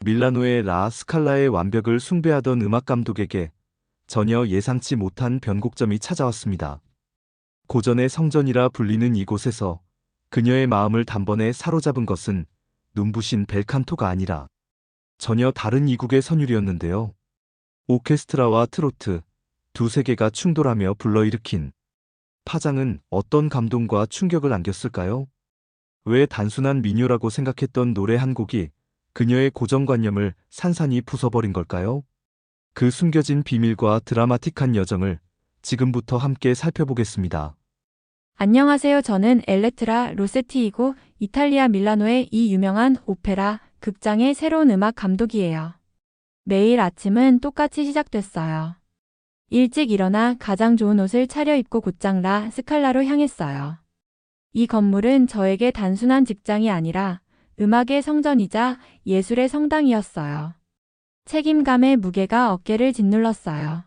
밀라노의 라 스칼라의 완벽을 숭배하던 음악 감독에게 전혀 예상치 못한 변곡점이 찾아왔습니다. 고전의 성전이라 불리는 이곳에서 그녀의 마음을 단번에 사로잡은 것은 눈부신 벨칸토가 아니라 전혀 다른 이국의 선율이었는데요. 오케스트라와 트로트, 두 세계가 충돌하며 불러일으킨 파장은 어떤 감동과 충격을 안겼을까요? 왜 단순한 민요라고 생각했던 노래 한 곡이 그녀의 고정관념을 산산이 부숴버린 걸까요? 그 숨겨진 비밀과 드라마틱한 여정을 지금부터 함께 살펴보겠습니다. 안녕하세요. 저는 엘레트라 로세티이고 이탈리아 밀라노의 이 유명한 오페라 극장의 새로운 음악 감독이에요. 매일 아침은 똑같이 시작됐어요. 일찍 일어나 가장 좋은 옷을 차려입고 곧장 라 스칼라로 향했어요. 이 건물은 저에게 단순한 직장이 아니라 음악의 성전이자 예술의 성당이었어요. 책임감의 무게가 어깨를 짓눌렀어요.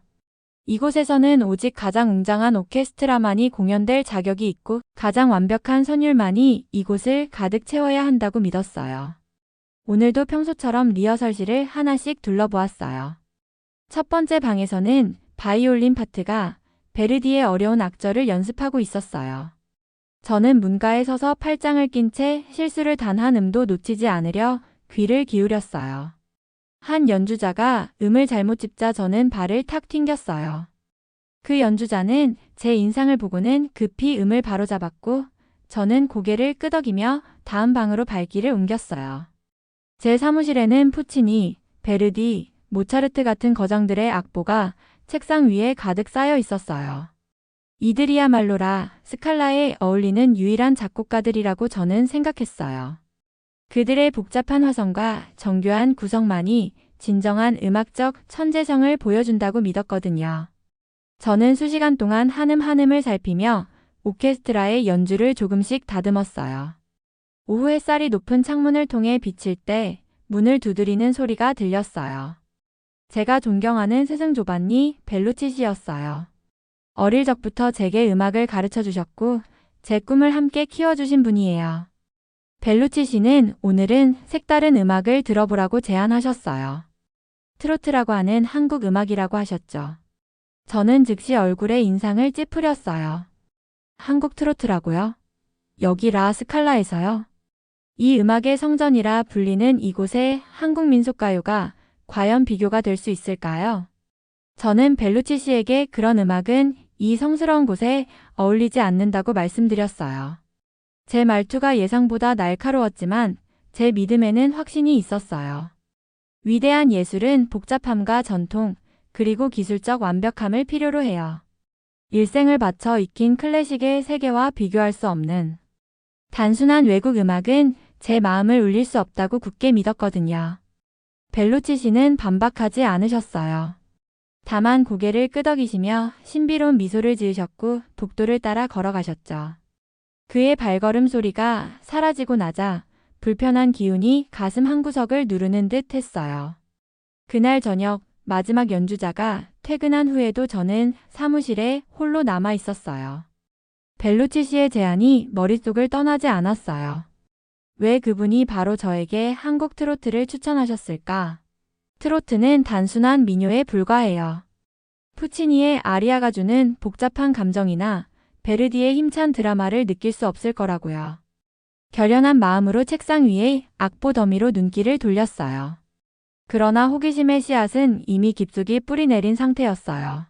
이곳에서는 오직 가장 웅장한 오케스트라만이 공연될 자격이 있고 가장 완벽한 선율만이 이곳을 가득 채워야 한다고 믿었어요. 오늘도 평소처럼 리허설실을 하나씩 둘러보았어요. 첫 번째 방에서는 바이올린 파트가 베르디의 어려운 악절을 연습하고 있었어요. 저는 문가에 서서 팔짱을 낀 채 실수를 단 한 음도 놓치지 않으려 귀를 기울였어요. 한 연주자가 음을 잘못 짚자 저는 발을 탁 튕겼어요. 그 연주자는 제 인상을 보고는 급히 음을 바로잡았고 저는 고개를 끄덕이며 다음 방으로 발길을 옮겼어요. 제 사무실에는 푸치니, 베르디, 모차르트 같은 거장들의 악보가 책상 위에 가득 쌓여 있었어요. 이들이야말로 라 스칼라에 어울리는 유일한 작곡가들이라고 저는 생각했어요. 그들의 복잡한 화성과 정교한 구성만이 진정한 음악적 천재성을 보여준다고 믿었거든요. 저는 수시간 동안 한음 한음을 살피며 오케스트라의 연주를 조금씩 다듬었어요. 오후 햇살이 높은 창문을 통해 비칠 때 문을 두드리는 소리가 들렸어요. 제가 존경하는 스승 조반니 벨루치시였어요. 어릴 적부터 제게 음악을 가르쳐 주셨고 제 꿈을 함께 키워주신 분이에요. 벨루치 씨는 오늘은 색다른 음악을 들어보라고 제안하셨어요. 트로트라고 하는 한국 음악이라고 하셨죠. 저는 즉시 얼굴에 인상을 찌푸렸어요. 한국 트로트라고요? 여기 라 스칼라에서요? 이 음악의 성전이라 불리는 이곳의 한국 민속가요가 과연 비교가 될 수 있을까요? 저는 벨루치 씨에게 그런 음악은 이 성스러운 곳에 어울리지 않는다고 말씀드렸어요. 제 말투가 예상보다 날카로웠지만 제 믿음에는 확신이 있었어요. 위대한 예술은 복잡함과 전통, 그리고 기술적 완벽함을 필요로 해요. 일생을 바쳐 익힌 클래식의 세계와 비교할 수 없는 단순한 외국 음악은 제 마음을 울릴 수 없다고 굳게 믿었거든요. 벨루치 씨는 반박하지 않으셨어요. 다만 고개를 끄덕이시며 신비로운 미소를 지으셨고 복도를 따라 걸어가셨죠. 그의 발걸음 소리가 사라지고 나자 불편한 기운이 가슴 한구석을 누르는 듯 했어요. 그날 저녁 마지막 연주자가 퇴근한 후에도 저는 사무실에 홀로 남아 있었어요. 벨루치 씨의 제안이 머릿속을 떠나지 않았어요. 왜 그분이 바로 저에게 한국 트로트를 추천하셨을까? 트로트는 단순한 민요에 불과해요. 푸치니의 아리아가 주는 복잡한 감정이나 베르디의 힘찬 드라마를 느낄 수 없을 거라고요. 결연한 마음으로 책상 위에 악보 더미로 눈길을 돌렸어요. 그러나 호기심의 씨앗은 이미 깊숙이 뿌리내린 상태였어요.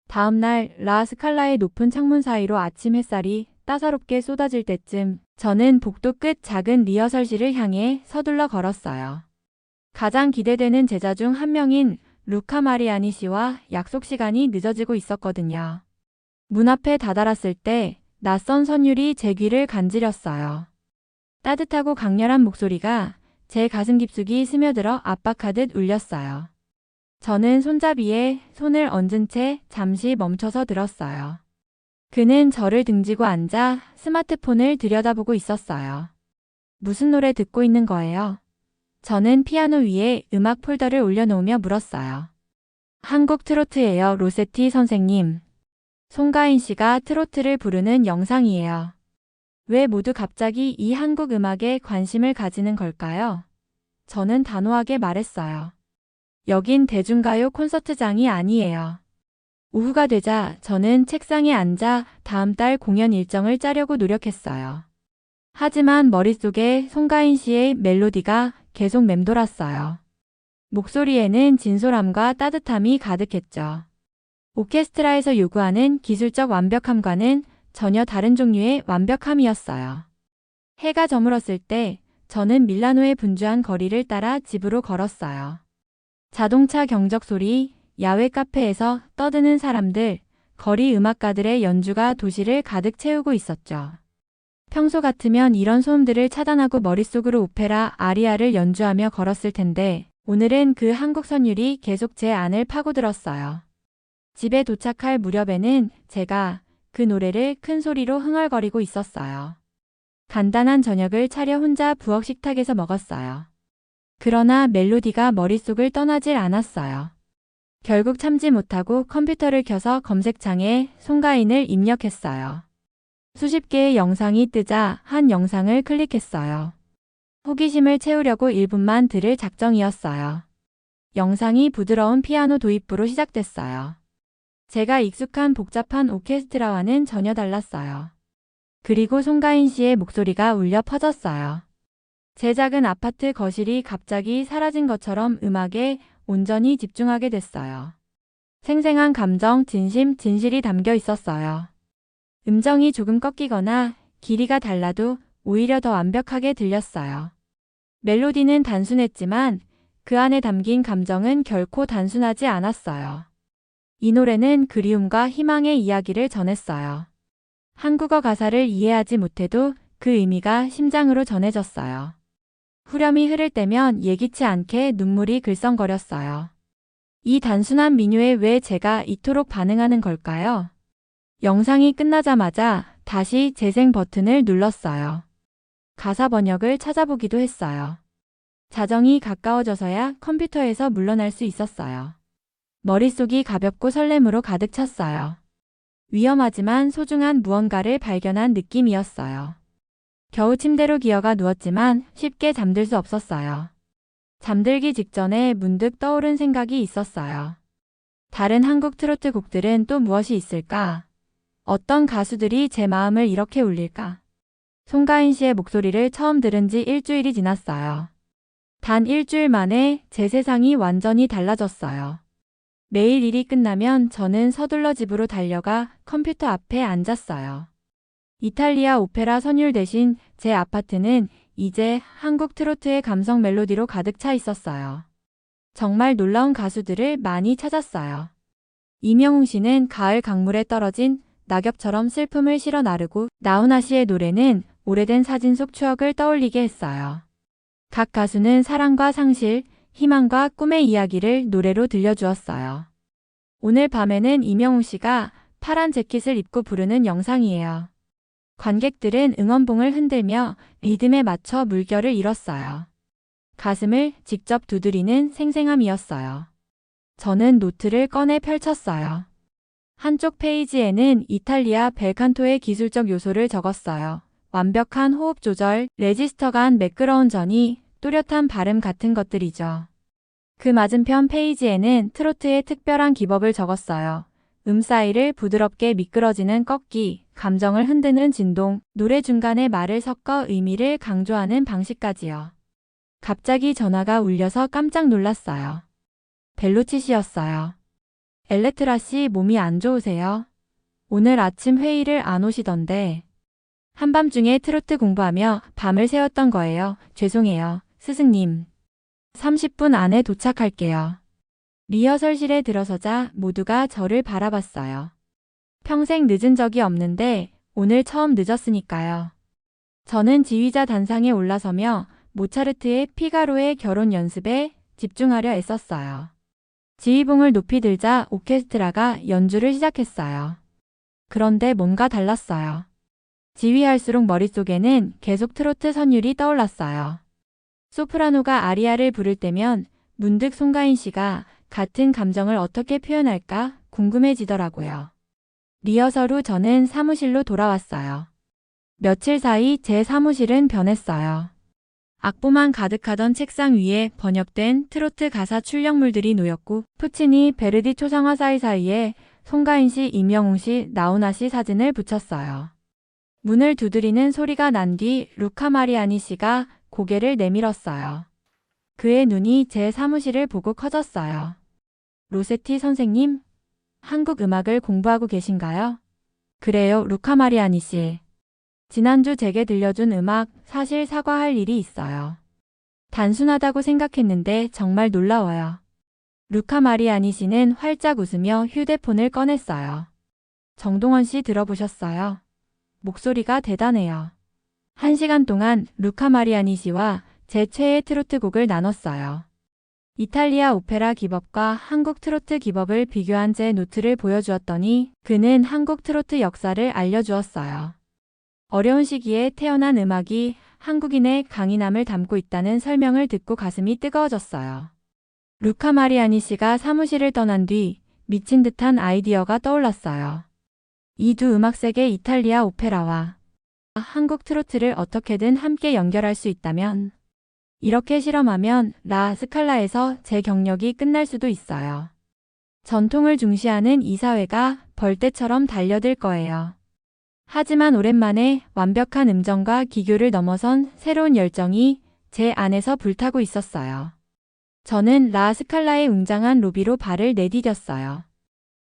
다음 날 라 스칼라의 높은 창문 사이로 아침 햇살이 따사롭게 쏟아질 때쯤 저는 복도 끝 작은 리허설실을 향해 서둘러 걸었어요. 가장 기대되는 제자 중 한 명인 루카 마리아니 씨와 약속 시간이 늦어지고 있었거든요. 문 앞에 다다랐을 때 낯선 선율이 제 귀를 간지렸어요. 따뜻하고 강렬한 목소리가 제 가슴 깊숙이 스며들어 압박하듯 울렸어요. 저는 손잡이에 손을 얹은 채 잠시 멈춰서 들었어요. 그는 저를 등지고 앉아 스마트폰을 들여다보고 있었어요. 무슨 노래 듣고 있는 거예요? 저는 피아노 위에 음악 폴더를 올려놓으며 물었어요. 한국 트로트예요, 로세티 선생님. 송가인 씨가 트로트를 부르는 영상이에요. 왜 모두 갑자기 이 한국 음악에 관심을 가지는 걸까요? 저는 단호하게 말했어요. 여긴 대중가요 콘서트장이 아니에요. 오후가 되자 저는 책상에 앉아 다음 달 공연 일정을 짜려고 노력했어요. 하지만 머릿속에 송가인 씨의 멜로디가 계속 맴돌았어요. 목소리에는 진솔함과 따뜻함이 가득했죠. 오케스트라에서 요구하는 기술적 완벽함과는 전혀 다른 종류의 완벽함이었어요. 해가 저물었을 때 저는 밀라노의 분주한 거리를 따라 집으로 걸었어요. 자동차 경적 소리, 야외 카페에서 떠드는 사람들, 거리 음악가들의 연주가 도시를 가득 채우고 있었죠. 평소 같으면 이런 소음들을 차단하고 머릿속으로 오페라 아리아를 연주하며 걸었을 텐데 오늘은 그 한국 선율이 계속 제 안을 파고들었어요. 집에 도착할 무렵에는 제가 그 노래를 큰 소리로 흥얼거리고 있었어요. 간단한 저녁을 차려 혼자 부엌 식탁에서 먹었어요. 그러나 멜로디가 머릿속을 떠나질 않았어요. 결국 참지 못하고 컴퓨터를 켜서 검색창에 송가인을 입력했어요. 수십 개의 영상이 뜨자 한 영상을 클릭했어요. 호기심을 채우려고 1분만 들을 작정이었어요. 영상이 부드러운 피아노 도입부로 시작됐어요. 제가 익숙한 복잡한 오케스트라와는 전혀 달랐어요. 그리고 송가인 씨의 목소리가 울려 퍼졌어요. 제 작은 아파트 거실이 갑자기 사라진 것처럼 음악에 온전히 집중하게 됐어요. 생생한 감정, 진심, 진실이 담겨 있었어요. 음정이 조금 꺾이거나 길이가 달라도 오히려 더 완벽하게 들렸어요. 멜로디는 단순했지만 그 안에 담긴 감정은 결코 단순하지 않았어요. 이 노래는 그리움과 희망의 이야기를 전했어요. 한국어 가사를 이해하지 못해도 그 의미가 심장으로 전해졌어요. 후렴이 흐를 때면 예기치 않게 눈물이 글썽거렸어요. 이 단순한 민요에 왜 제가 이토록 반응하는 걸까요? 영상이 끝나자마자 다시 재생 버튼을 눌렀어요. 가사 번역을 찾아보기도 했어요. 자정이 가까워져서야 컴퓨터에서 물러날 수 있었어요. 머릿속이 가볍고 설렘으로 가득 찼어요. 위험하지만 소중한 무언가를 발견한 느낌이었어요. 겨우 침대로 기어가 누웠지만 쉽게 잠들 수 없었어요. 잠들기 직전에 문득 떠오른 생각이 있었어요. 다른 한국 트로트 곡들은 또 무엇이 있을까? 어떤 가수들이 제 마음을 이렇게 울릴까? 송가인 씨의 목소리를 처음 들은 지 일주일이 지났어요. 단 일주일 만에 제 세상이 완전히 달라졌어요. 매일 일이 끝나면 저는 서둘러 집으로 달려가 컴퓨터 앞에 앉았어요. 이탈리아 오페라 선율 대신 제 아파트는 이제 한국 트로트의 감성 멜로디로 가득 차 있었어요. 정말 놀라운 가수들을 많이 찾았어요. 이명웅 씨는 가을 강물에 떨어진 낙엽처럼 슬픔을 실어 나르고 나훈아 씨의 노래는 오래된 사진 속 추억을 떠올리게 했어요. 각 가수는 사랑과 상실, 희망과 꿈의 이야기를 노래로 들려주었어요. 오늘 밤에는 이명웅 씨가 파란 재킷을 입고 부르는 영상이에요. 관객들은 응원봉을 흔들며 리듬에 맞춰 물결을 잃었어요. 가슴을 직접 두드리는 생생함이었어요. 저는 노트를 꺼내 펼쳤어요. 한쪽 페이지에는 이탈리아 벨칸토의 기술적 요소를 적었어요. 완벽한 호흡 조절, 레지스터 간 매끄러운 전이, 또렷한 발음 같은 것들이죠. 그 맞은편 페이지에는 트로트의 특별한 기법을 적었어요. 사이를 부드럽게 미끄러지는 꺾기, 감정을 흔드는 진동, 노래 중간에 말을 섞어 의미를 강조하는 방식까지요. 갑자기 전화가 울려서 깜짝 놀랐어요. 벨루치 씨였어요. 엘레트라 씨 몸이 안 좋으세요? 오늘 아침 회의를 안 오시던데. 한밤중에 트로트 공부하며 밤을 새웠던 거예요. 죄송해요, 스승님. 30분 안에 도착할게요. 리허설실에 들어서자 모두가 저를 바라봤어요. 평생 늦은 적이 없는데 오늘 처음 늦었으니까요. 저는 지휘자 단상에 올라서며 모차르트의 피가로의 결혼 연습에 집중하려 애썼어요. 지휘봉을 높이 들자 오케스트라가 연주를 시작했어요. 그런데 뭔가 달랐어요. 지휘할수록 머릿속에는 계속 트로트 선율이 떠올랐어요. 소프라노가 아리아를 부를 때면 문득 송가인 씨가 같은 감정을 어떻게 표현할까 궁금해지더라고요. 리허설 후 저는 사무실로 돌아왔어요. 며칠 사이 제 사무실은 변했어요. 악보만 가득하던 책상 위에 번역된 트로트 가사 출력물들이 놓였고 푸치니, 베르디 초상화 사이사이에 송가인 씨, 임영웅 씨, 나훈아 씨 사진을 붙였어요. 문을 두드리는 소리가 난 뒤 루카 마리아니 씨가 고개를 내밀었어요. 그의 눈이 제 사무실을 보고 커졌어요. 로세티 선생님, 한국 음악을 공부하고 계신가요? 그래요, 루카 마리아니 씨. 지난주 제게 들려준 음악 사실 사과할 일이 있어요. 단순하다고 생각했는데 정말 놀라워요. 루카 마리아니 씨는 활짝 웃으며 휴대폰을 꺼냈어요. 정동원 씨 들어보셨어요? 목소리가 대단해요. 1시간 동안 루카 마리아니 씨와 제 최애 트로트 곡을 나눴어요. 이탈리아 오페라 기법과 한국 트로트 기법을 비교한 제 노트를 보여주었더니 그는 한국 트로트 역사를 알려주었어요. 어려운 시기에 태어난 음악이 한국인의 강인함을 담고 있다는 설명을 듣고 가슴이 뜨거워졌어요. 루카 마리아니 씨가 사무실을 떠난 뒤 미친 듯한 아이디어가 떠올랐어요. 이 두 음악색의 이탈리아 오페라와 한국 트로트를 어떻게든 함께 연결할 수 있다면 이렇게 실험하면 라 스칼라에서 제 경력이 끝날 수도 있어요. 전통을 중시하는 이 사회가 벌떼처럼 달려들 거예요. 하지만 오랜만에 완벽한 음정과 기교를 넘어선 새로운 열정이 제 안에서 불타고 있었어요. 저는 라 스칼라의 웅장한 로비로 발을 내디뎠어요.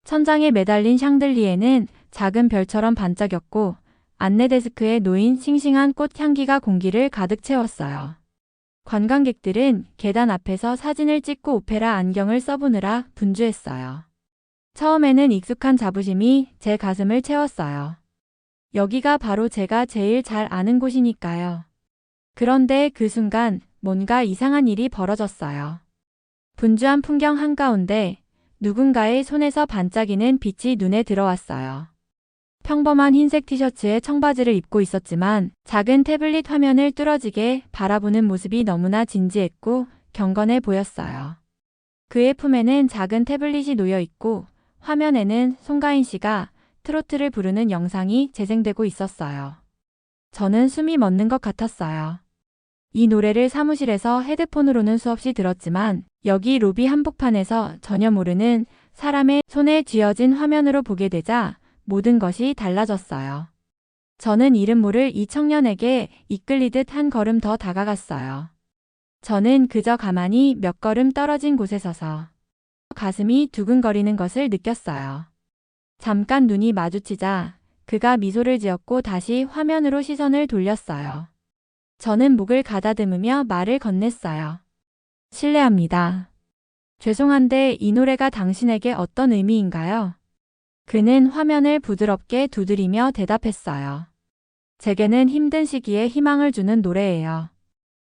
천장에 매달린 샹들리에는 작은 별처럼 반짝였고 안내 데스크에 놓인 싱싱한 꽃 향기가 공기를 가득 채웠어요. 관광객들은 계단 앞에서 사진을 찍고 오페라 안경을 써보느라 분주했어요. 처음에는 익숙한 자부심이 제 가슴을 채웠어요. 여기가 바로 제가 제일 잘 아는 곳이니까요. 그런데 그 순간 뭔가 이상한 일이 벌어졌어요. 분주한 풍경 한가운데 누군가의 손에서 반짝이는 빛이 눈에 들어왔어요. 평범한 흰색 티셔츠에 청바지를 입고 있었지만 작은 태블릿 화면을 뚫어지게 바라보는 모습이 너무나 진지했고 경건해 보였어요. 그의 품에는 작은 태블릿이 놓여 있고 화면에는 송가인 씨가 트로트를 부르는 영상이 재생되고 있었어요. 저는 숨이 멎는 것 같았어요. 이 노래를 사무실에서 헤드폰으로는 수없이 들었지만 여기 로비 한복판에서 전혀 모르는 사람의 손에 쥐어진 화면으로 보게 되자 모든 것이 달라졌어요. 저는 이름 모를 이 청년에게 이끌리듯 한 걸음 더 다가갔어요. 저는 그저 가만히 몇 걸음 떨어진 곳에 서서 가슴이 두근거리는 것을 느꼈어요. 잠깐 눈이 마주치자 그가 미소를 지었고 다시 화면으로 시선을 돌렸어요. 저는 목을 가다듬으며 말을 건넸어요. 실례합니다. 죄송한데 이 노래가 당신에게 어떤 의미인가요? 그는 화면을 부드럽게 두드리며 대답했어요. 제게는 힘든 시기에 희망을 주는 노래예요.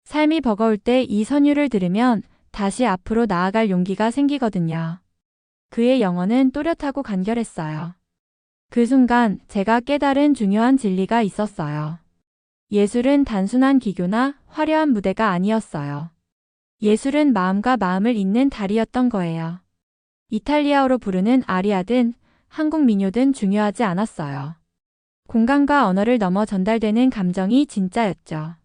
삶이 버거울 때 이 선율을 들으면 다시 앞으로 나아갈 용기가 생기거든요. 그의 영어는 또렷하고 간결했어요. 그 순간 제가 깨달은 중요한 진리가 있었어요. 예술은 단순한 기교나 화려한 무대가 아니었어요. 예술은 마음과 마음을 잇는 다리였던 거예요. 이탈리아어로 부르는 아리아든 한국 민요든 중요하지 않았어요. 공간과 언어를 넘어 전달되는 감정이 진짜였죠.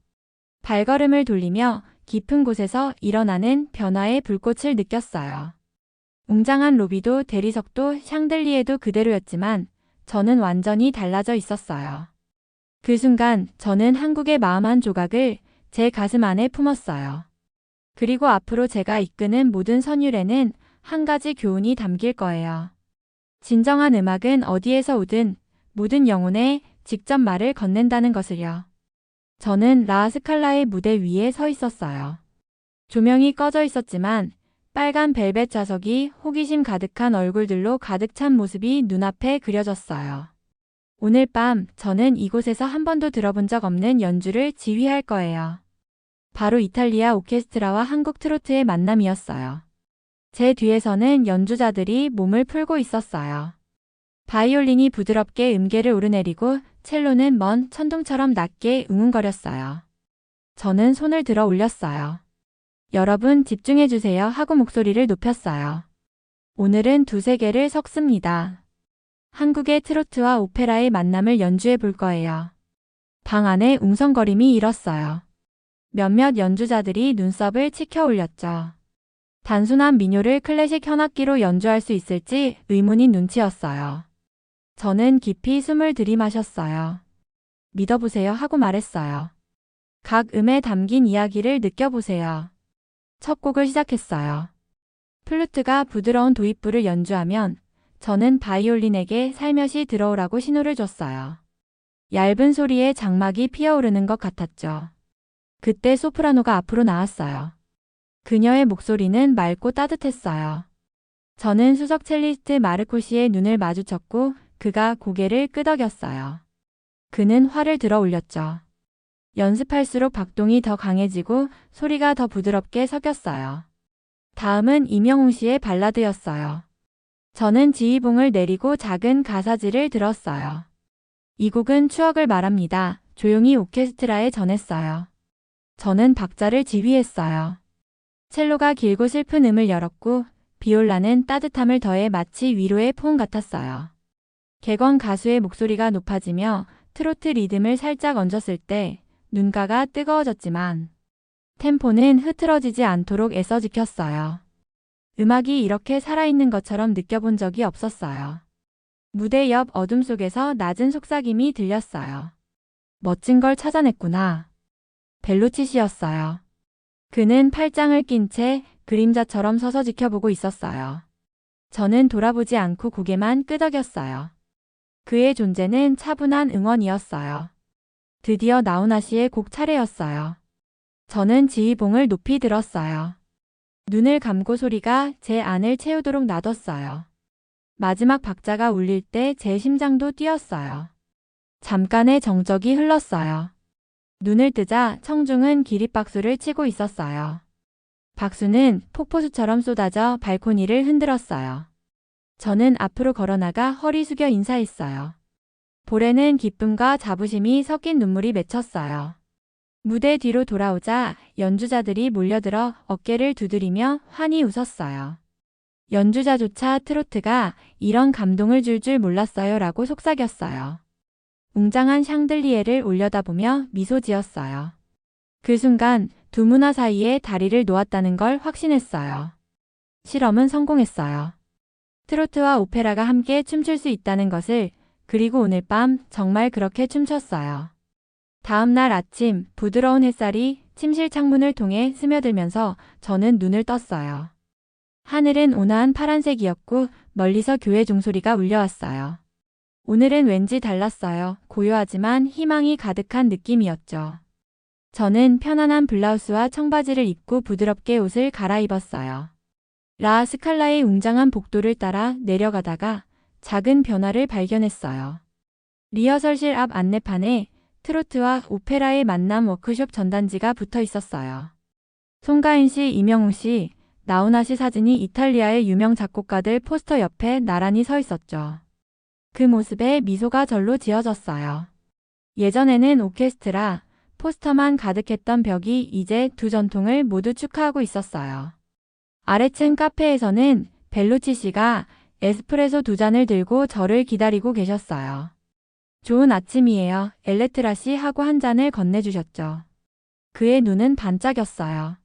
발걸음을 돌리며 깊은 곳에서 일어나는 변화의 불꽃을 느꼈어요. 웅장한 로비도 대리석도 샹들리에도 그대로였지만 저는 완전히 달라져 있었어요. 그 순간 저는 한국의 마음 한 조각을 제 가슴 안에 품었어요. 그리고 앞으로 제가 이끄는 모든 선율에는 한 가지 교훈이 담길 거예요. 진정한 음악은 어디에서 오든 모든 영혼에 직접 말을 건넨다는 것을요. 저는 라 스칼라의 무대 위에 서 있었어요. 조명이 꺼져 있었지만 빨간 벨벳 좌석이 호기심 가득한 얼굴들로 가득 찬 모습이 눈앞에 그려졌어요. 오늘 밤 저는 이곳에서 한 번도 들어본 적 없는 연주를 지휘할 거예요. 바로 이탈리아 오케스트라와 한국 트로트의 만남이었어요. 제 뒤에서는 연주자들이 몸을 풀고 있었어요. 바이올린이 부드럽게 음계를 오르내리고 첼로는 먼 천둥처럼 낮게 웅웅거렸어요. 저는 손을 들어 올렸어요. 여러분 집중해주세요 하고 목소리를 높였어요. 오늘은 두세 개를 섞습니다. 한국의 트로트와 오페라의 만남을 연주해 볼 거예요. 방 안에 웅성거림이 일었어요. 몇몇 연주자들이 눈썹을 치켜 올렸죠. 단순한 민요를 클래식 현악기로 연주할 수 있을지 의문인 눈치였어요. 저는 깊이 숨을 들이마셨어요. 믿어보세요 하고 말했어요. 각 음에 담긴 이야기를 느껴보세요. 첫 곡을 시작했어요. 플루트가 부드러운 도입부를 연주하면 저는 바이올린에게 살며시 들어오라고 신호를 줬어요. 얇은 소리에 장막이 피어오르는 것 같았죠. 그때 소프라노가 앞으로 나왔어요. 그녀의 목소리는 맑고 따뜻했어요. 저는 수석 첼리스트 마르코시의 눈을 마주쳤고 그가 고개를 끄덕였어요. 그는 활을 들어 올렸죠. 연습할수록 박동이 더 강해지고 소리가 더 부드럽게 섞였어요. 다음은 임영웅 씨의 발라드였어요. 저는 지휘봉을 내리고 작은 가사지를 들었어요. 이 곡은 추억을 말합니다. 조용히 오케스트라에 전했어요. 저는 박자를 지휘했어요. 첼로가 길고 슬픈 음을 열었고 비올라는 따뜻함을 더해 마치 위로의 포옹 같았어요. 객원 가수의 목소리가 높아지며 트로트 리듬을 살짝 얹었을 때 눈가가 뜨거워졌지만 템포는 흐트러지지 않도록 애써 지켰어요. 음악이 이렇게 살아있는 것처럼 느껴본 적이 없었어요. 무대 옆 어둠 속에서 낮은 속삭임이 들렸어요. 멋진 걸 찾아냈구나. 벨루치 씨였어요. 그는 팔짱을 낀 채 그림자처럼 서서 지켜보고 있었어요. 저는 돌아보지 않고 고개만 끄덕였어요. 그의 존재는 차분한 응원이었어요. 드디어 나훈아 씨의 곡 차례였어요. 저는 지휘봉을 높이 들었어요. 눈을 감고 소리가 제 안을 채우도록 놔뒀어요. 마지막 박자가 울릴 때 제 심장도 뛰었어요. 잠깐의 정적이 흘렀어요. 눈을 뜨자 청중은 기립박수를 치고 있었어요. 박수는 폭포수처럼 쏟아져 발코니를 흔들었어요. 저는 앞으로 걸어나가 허리 숙여 인사했어요. 볼에는 기쁨과 자부심이 섞인 눈물이 맺혔어요. 무대 뒤로 돌아오자 연주자들이 몰려들어 어깨를 두드리며 환히 웃었어요. 연주자조차 트로트가 이런 감동을 줄 줄 몰랐어요 라고 속삭였어요. 웅장한 샹들리에를 올려다보며 미소 지었어요. 그 순간 두 문화 사이에 다리를 놓았다는 걸 확신했어요. 실험은 성공했어요. 트로트와 오페라가 함께 춤출 수 있다는 것을, 그리고 오늘 밤 정말 그렇게 춤췄어요. 다음 날 아침 부드러운 햇살이 침실 창문을 통해 스며들면서 저는 눈을 떴어요. 하늘은 온화한 파란색이었고 멀리서 교회 종소리가 울려왔어요. 오늘은 왠지 달랐어요. 고요하지만 희망이 가득한 느낌이었죠. 저는 편안한 블라우스와 청바지를 입고 부드럽게 옷을 갈아입었어요. 라 스칼라의 웅장한 복도를 따라 내려가다가 작은 변화를 발견했어요. 리허설실 앞 안내판에 트로트와 오페라의 만남 워크숍 전단지가 붙어 있었어요. 송가인 씨, 임영웅 씨, 나훈아 씨 사진이 이탈리아의 유명 작곡가들 포스터 옆에 나란히 서 있었죠. 그 모습에 미소가 절로 지어졌어요. 예전에는 오케스트라, 포스터만 가득했던 벽이 이제 두 전통을 모두 축하하고 있었어요. 아래층 카페에서는 벨루치 씨가 에스프레소 두 잔을 들고 저를 기다리고 계셨어요. 좋은 아침이에요. 엘레트라 씨 하고 한 잔을 건네주셨죠. 그의 눈은 반짝였어요.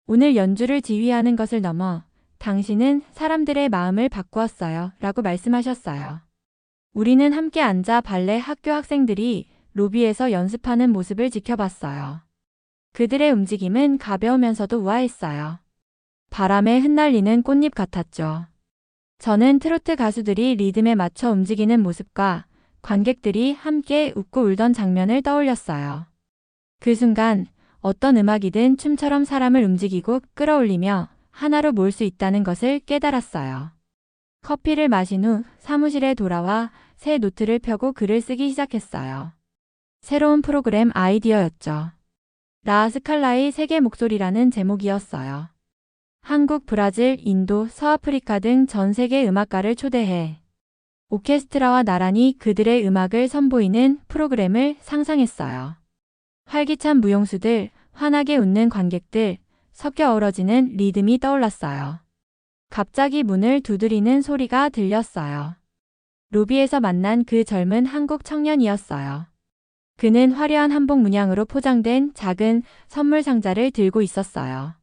오늘 연주를 지휘하는 것을 넘어 당신은 사람들의 마음을 바꾸었어요. 라고 말씀하셨어요. 우리는 함께 앉아 발레 학교 학생들이 로비에서 연습하는 모습을 지켜봤어요. 그들의 움직임은 가벼우면서도 우아했어요. 바람에 흩날리는 꽃잎 같았죠. 저는 트로트 가수들이 리듬에 맞춰 움직이는 모습과 관객들이 함께 웃고 울던 장면을 떠올렸어요. 그 순간 어떤 음악이든 춤처럼 사람을 움직이고 끌어올리며 하나로 모을 수 있다는 것을 깨달았어요. 커피를 마신 후 사무실에 돌아와 새 노트를 펴고 글을 쓰기 시작했어요. 새로운 프로그램 아이디어였죠. 라 스칼라의 세계 목소리라는 제목이었어요. 한국, 브라질, 인도, 서아프리카 등 전 세계 음악가를 초대해 오케스트라와 나란히 그들의 음악을 선보이는 프로그램을 상상했어요. 활기찬 무용수들, 환하게 웃는 관객들, 섞여 어우러지는 리듬이 떠올랐어요. 갑자기 문을 두드리는 소리가 들렸어요. 로비에서 만난 그 젊은 한국 청년이었어요. 그는 화려한 한복 문양으로 포장된 작은 선물 상자를 들고 있었어요.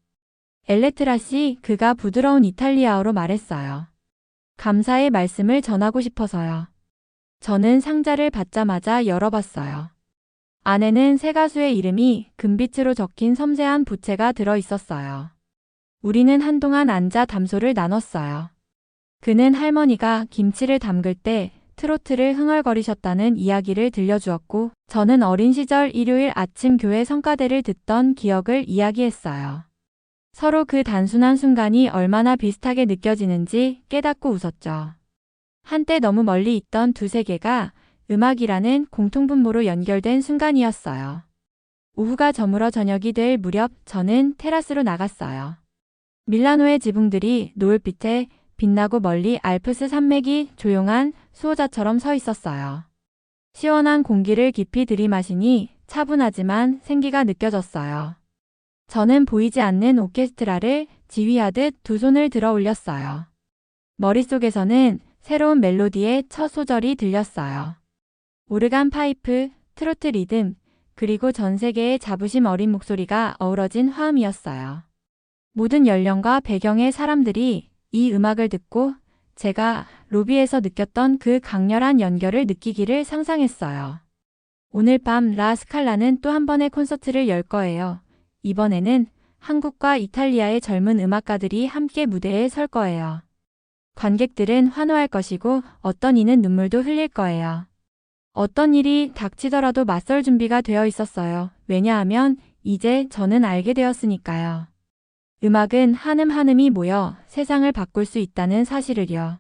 엘레트라 씨, 그가 부드러운 이탈리아어로 말했어요. 감사의 말씀을 전하고 싶어서요. 저는 상자를 받자마자 열어봤어요. 안에는 세 가수의 이름이 금빛으로 적힌 섬세한 부채가 들어 있었어요. 우리는 한동안 앉아 담소를 나눴어요. 그는 할머니가 김치를 담글 때 트로트를 흥얼거리셨다는 이야기를 들려주었고, 저는 어린 시절 일요일 아침 교회 성가대를 듣던 기억을 이야기했어요. 서로 그 단순한 순간이 얼마나 비슷하게 느껴지는지 깨닫고 웃었죠. 한때 너무 멀리 있던 두 세계가 음악이라는 공통분모로 연결된 순간이었어요. 오후가 저물어 저녁이 될 무렵 저는 테라스로 나갔어요. 밀라노의 지붕들이 노을빛에 빛나고 멀리 알프스 산맥이 조용한 수호자처럼 서 있었어요. 시원한 공기를 깊이 들이마시니 차분하지만 생기가 느껴졌어요. 저는 보이지 않는 오케스트라를 지휘하듯 두 손을 들어 올렸어요. 머릿속에서는 새로운 멜로디의 첫 소절이 들렸어요. 오르간 파이프, 트로트 리듬, 그리고 전 세계의 자부심 어린 목소리가 어우러진 화음이었어요. 모든 연령과 배경의 사람들이 이 음악을 듣고 제가 로비에서 느꼈던 그 강렬한 연결을 느끼기를 상상했어요. 오늘 밤 라 스칼라는 또 한 번의 콘서트를 열 거예요. 이번에는 한국과 이탈리아의 젊은 음악가들이 함께 무대에 설 거예요. 관객들은 환호할 것이고 어떤 이는 눈물도 흘릴 거예요. 어떤 일이 닥치더라도 맞설 준비가 되어 있었어요. 왜냐하면 이제 저는 알게 되었으니까요. 음악은 한음 한음이 모여 세상을 바꿀 수 있다는 사실을요.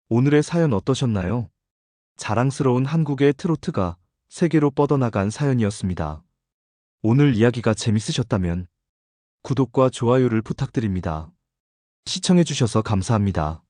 오늘의 사연 어떠셨나요? 자랑스러운 한국의 트로트가 세계로 뻗어나간 사연이었습니다. 오늘 이야기가 재밌으셨다면 구독과 좋아요를 부탁드립니다. 시청해주셔서 감사합니다.